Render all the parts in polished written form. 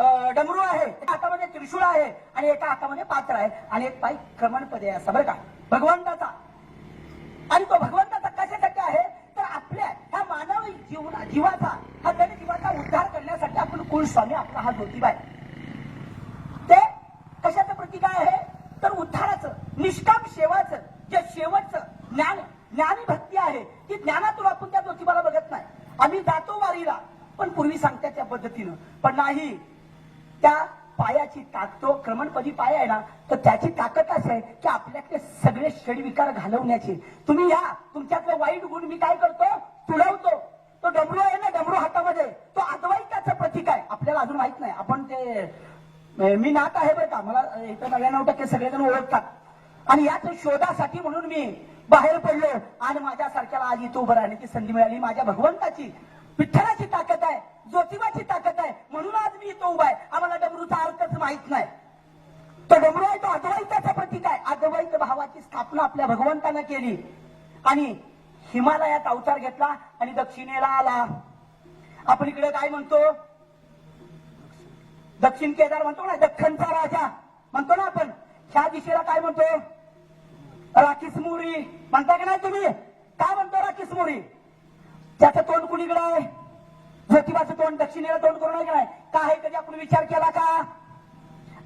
डमरू आहे, एका हातामध्ये त्रिशूळ आहे आणि एका हातामध्ये पात्र आहे आणि एक पाय क्रमणपदे आहे असं बरं का भगवंताचा. आणि तो भगवंताचा कशासाठी आहे तर आपल्या ह्या मानवी जीवाचा हा जनजीवाचा उद्धार करण्यासाठी आपण कुलस्वामी आपला हा ज्योतिबा आहे. ते कशाचं प्रतीक आहे तर उद्धाराचं, निष्काम सेवाचं, जे शेवटचं ज्ञानी भक्ती आहे ती ज्ञानातून आपण त्या ज्योतिबाला बघत नाही. आम्ही जातो वारीला पण पूर्वी सांगतात त्या पद्धतीनं, पण नाही त्या पायाची तो क्रमणपदी पाय आहे ना तर त्याची ताकद अशी आहे की आपल्यातले सगळे षडविकार घालवण्याचे. तुम्ही या तुमच्यातले वाईट गुण मी काय करतो तुडवतो. तो डमरू आहे ना, डमरू हातामध्ये तो अद्वैताचं प्रतीक आहे. आपल्याला अजून माहित नाही, आपण ते मी नात आहे बरं का, मला इथं 99% सगळेजण ओळखतात. आणि याच शोधासाठी म्हणून मी बाहेर पडलो आणि माझ्यासारख्याला आज इथं उभं राहण्याची संधी मिळाली. माझ्या भगवंताची विठ्ठलाची ताकद आहे, ज्योतिबाची ताकद आहे म्हणून आज मी इथं उभा आहे. आम्हाला डमरूचा अर्थच माहित नाही. तो डमरू आहे तो अद्वैताचा प्रतीक आहे. अद्वैत भावाची स्थापना आपल्या भगवंतानं केली आणि हिमालयात अवतार घेतला आणि दक्षिणेला आला. आपण इकडे काय म्हणतो दक्षिण केदार म्हणतो ना, दख्खनचा राजा म्हणतो ना आपण. ह्या दिशेला काय म्हणतो राखीसमुरी म्हणता का नाही तुम्ही, काय म्हणतो राखीसमुरी. त्याचं तोंड कुणीकडे आहे ज्योतिबाचं तोंड दक्षिणेला तोंड करून आहे की नाही. का आहे कधी आपण विचार केला का.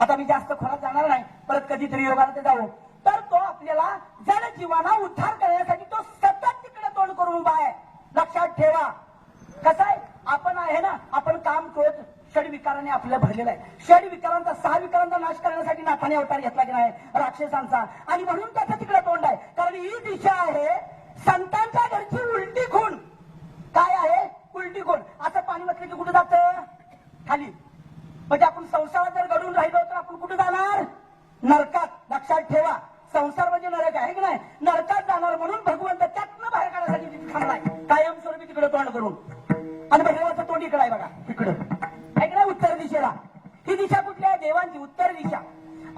आता मी जास्त खोलात जाणार नाही, परत कधीतरी योगाला ते जाऊ. तर तो आपल्याला जनजीवाना उद्धार करण्यासाठी तो सतत तिकडे तोंड करून उभा आहे. लक्षात ठेवा कसं आहे आपण आहे ना, आपण काम क्रोध षडविकाराने आपलं भरलेलं आहे. षडविकारांचा 6 विकारांचा नाश करण्यासाठी नाथाने अवतार घेतला की नाही राक्षसांचा. आणि म्हणून त्याचं तिकडे तोंड आहे, कारण ही दिशा आहे संतांच्या घरची उलटी खूण. काय आहे उलटी खूण. असं पाणी म्हटलं की कुठं जातं खाली. म्हणजे आपण संसारात जर घडून राहिलो तर आपण कुठे जाणार नरकात. लक्षात ठेवा संसार म्हणजे नरक आहे की नाही, नरकात जाणार. म्हणून भगवंत त्यातनं बाहेर काढण्यासाठी तिथे थांबलाय कायमस्वरूपी तिकडे तोंड करून. आणि भगवाचं तोंड इकडे आहे बघा, इकडं आहे की नाही उत्तर दिशेला. ही दिशा कुठली आहे देवांची उत्तर दिशा.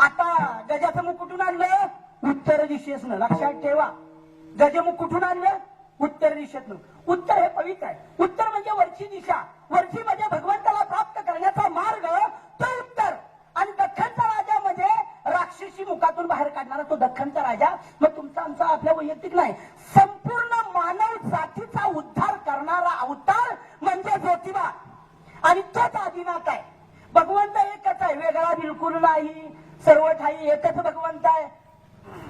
आता गजाचं मुख कुठून आणलं उत्तर दिशेतनं. लक्षात ठेवा गजमुख कुठून आणलं उत्तर दिशेतनं. उत्तर हे पवित्र आहे. उत्तर म्हणजे वरची दिशा, वरची म्हणजे भगवंताला प्राप्त करण्याचा मार्ग तो उत्तर. आणि दख्खनचा राजा म्हणजे राक्षसी मुखातून बाहेर काढणारा तो दख्खनचा राजा. मग तुमचा आमचा आपल्या वैयक्तिक नाही, संपूर्ण मानव जातीचा उद्धार करणारा अवतार म्हणजे ज्योतिबा. आणि तोच आदिनाथ आहे. भगवंत एकच आहे, वेगळा बिलकुल नाही. सर्व ठाई एकच भगवंत आहे,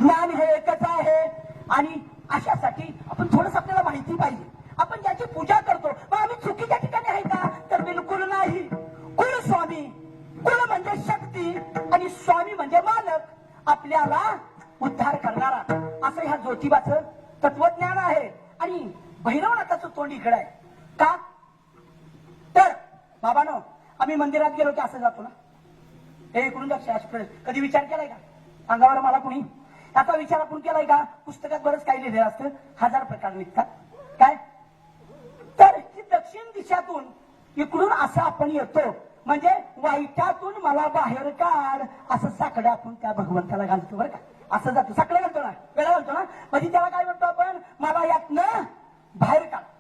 ज्ञान हे एकच आहे. आणि अशासाठी आपण थोडस आपल्याला माहिती पाहिजे. आपण ज्याची पूजा करतो मग आम्ही चुकीच्या ठिकाणी आहे का तर बिलकुल नाही. कुल स्वामी, कुल म्हणजे शक्ती आणि स्वामी म्हणजे मालक, आपल्याला उद्धार करणारा असं ह्या ज्योतिबाचं तत्वज्ञान आहे. आणि भैरवनाथाचं तोंड इकडे आहे का तर बाबांनो आम्ही मंदिरात गेलो की असं जातो ना, हे इकडून कधी विचार केलाय का अंगावर मला कुणी याचा विचार आपण केलाय का. पुस्तकात बरंच काही लिहिलेलं असतं, 1000 प्रकार निघतात काय. तर ही दक्षिण दिशातून इकडून असं आपण येतो म्हणजे वाईटातून मला बाहेर काढ असं साकडं आपण त्या भगवंताला घालतो बरं का. असं जातो साकडं घालतो ना, वेळा घालतो ना, म्हणजे त्याला काय म्हणतो आपण मला यातनं बाहेर काढ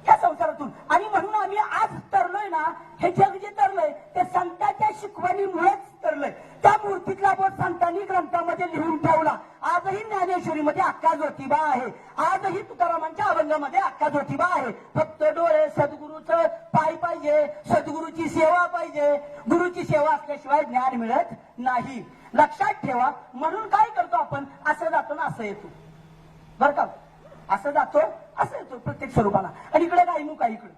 या संसारातून. आणि म्हणून आम्ही आज तरलोय ना, हे जग जे तरलंय ते संतांच्या शिकवणीमुळेच तरलंय. त्या मूर्तीतला बोध संतांनी ग्रंथामध्ये लिहून ठेवला. आजही ज्ञानेश्वरीमध्ये अक्का ज्योतिबा आहे, आजही तुकारामांच्या अभंगामध्ये अक्का ज्योतिबा आहे. फक्त डोळे सद्गुरूचं पाय पाहिजे, सद्गुरूची सेवा पाहिजे. गुरुची सेवा असल्याशिवाय ज्ञान मिळत नाही. लक्षात ठेवा. म्हणून काय करतो आपण असं जातो ना असं येतो बरं का, असं जातो असं येतो प्रत्येक स्वरूपाला. आणि इकडे काय मुख आहे इकडे